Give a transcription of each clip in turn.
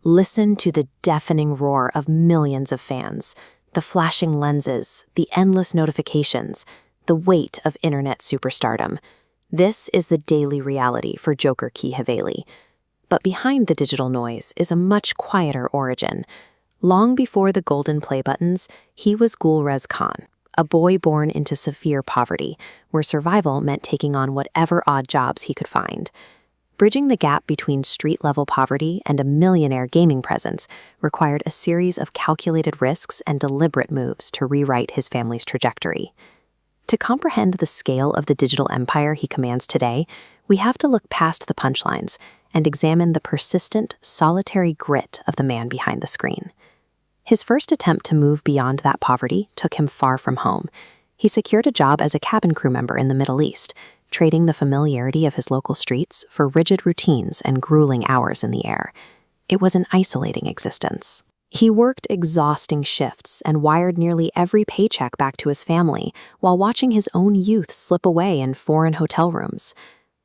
Listen to the deafening roar of millions of fans, the flashing lenses, the endless notifications, the weight of internet superstardom. This is the daily reality for Joker Ki Haveli. But behind the digital noise is a much quieter origin. Long before the golden play buttons, he was Gulrez Khan, a boy born into severe poverty, where survival meant taking on whatever odd jobs he could find. Bridging the gap between street-level poverty and a millionaire gaming presence required a series of calculated risks and deliberate moves to rewrite his family's trajectory. To comprehend the scale of the digital empire he commands today, we have to look past the punchlines and examine the persistent, solitary grit of the man behind the screen. His first attempt to move beyond that poverty took him far from home. He secured a job as a cabin crew member in the Middle East, trading the familiarity of his local streets for rigid routines and grueling hours in the air. It was an isolating existence. He worked exhausting shifts and wired nearly every paycheck back to his family while watching his own youth slip away in foreign hotel rooms.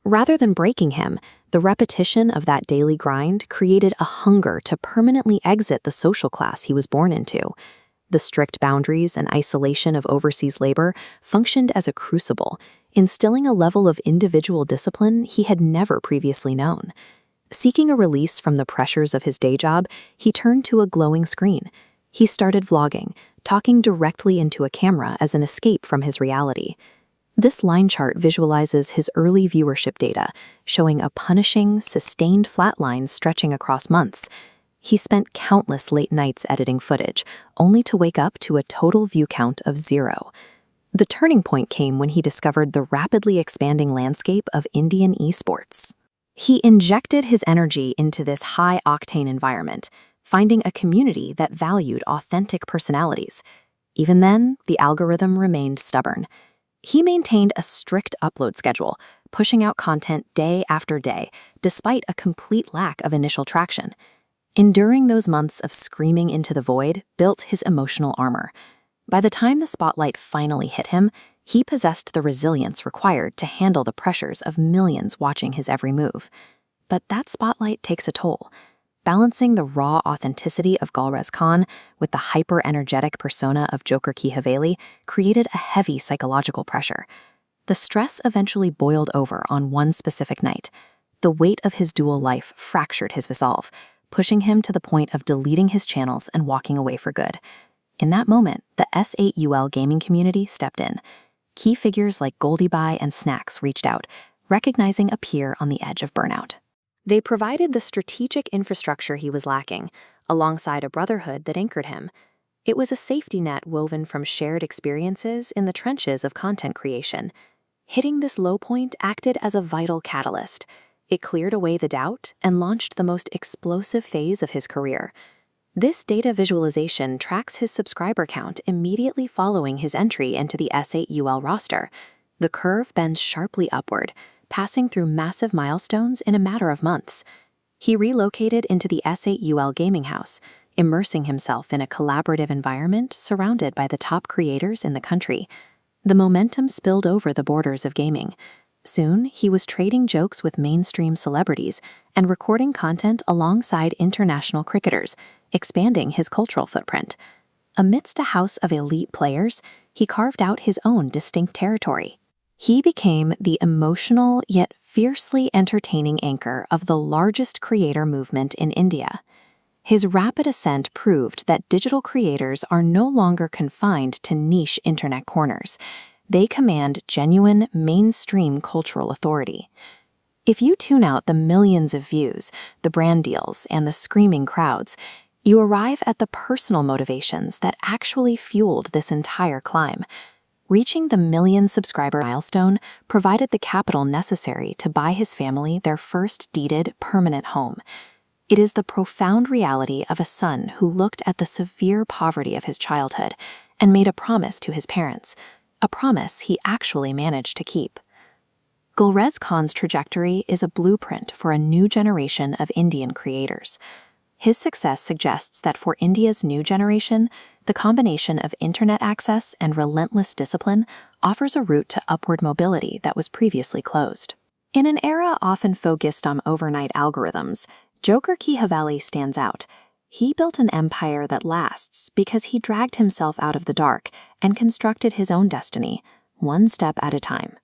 Rather than breaking him, the repetition of that daily grind created a hunger to permanently exit the social class he was born into. The strict boundaries and isolation of overseas labor functioned as a crucible, instilling a level of individual discipline he had never previously known. Seeking a release from the pressures of his day job, he turned to a glowing screen. He started vlogging, talking directly into a camera as an escape from his reality. This line chart visualizes his early viewership data, showing a punishing, sustained flatline stretching across months. He spent countless late nights editing footage, only to wake up to a total view count of 0. The turning point came when he discovered the rapidly expanding landscape of Indian esports. He injected his energy into this high-octane environment, finding a community that valued authentic personalities. Even then, the algorithm remained stubborn. He maintained a strict upload schedule, pushing out content day after day, despite a complete lack of initial traction. Enduring those months of screaming into the void built his emotional armor. By the time the spotlight finally hit him, he possessed the resilience required to handle the pressures of millions watching his every move. But that spotlight takes a toll. Balancing the raw authenticity of Gulrez Khan with the hyper-energetic persona of Joker Ki Haveli created a heavy psychological pressure. The stress eventually boiled over on one specific night. The weight of his dual life fractured his resolve, pushing him to the point of deleting his channels and walking away for good. In that moment, the S8UL gaming community stepped in. Key figures like Goldie and Snacks reached out, recognizing a peer on the edge of burnout. They provided the strategic infrastructure he was lacking, alongside a brotherhood that anchored him. It was a safety net woven from shared experiences in the trenches of content creation. Hitting this low point acted as a vital catalyst. It cleared away the doubt and launched the most explosive phase of his career. This data visualization tracks his subscriber count immediately following his entry into the S8UL roster. The curve bends sharply upward, passing through massive milestones in a matter of months. He relocated into the S8UL gaming house, immersing himself in a collaborative environment surrounded by the top creators in the country. The momentum spilled over the borders of gaming. Soon, he was trading jokes with mainstream celebrities and recording content alongside international cricketers, expanding his cultural footprint. Amidst a house of elite players, he carved out his own distinct territory. He became the emotional yet fiercely entertaining anchor of the largest creator movement in India. His rapid ascent proved that digital creators are no longer confined to niche internet corners. They command genuine, mainstream cultural authority. If you tune out the millions of views, the brand deals, and the screaming crowds, you arrive at the personal motivations that actually fueled this entire climb. Reaching the million-subscriber milestone provided the capital necessary to buy his family their first deeded, permanent home. It is the profound reality of a son who looked at the severe poverty of his childhood and made a promise to his parents, a promise he actually managed to keep. Gulrez Khan's trajectory is a blueprint for a new generation of Indian creators. His success suggests that for India's new generation, the combination of internet access and relentless discipline offers a route to upward mobility that was previously closed. In an era often focused on overnight algorithms, Joker Ki Haveli stands out. He built an empire that lasts because he dragged himself out of the dark and constructed his own destiny, one step at a time.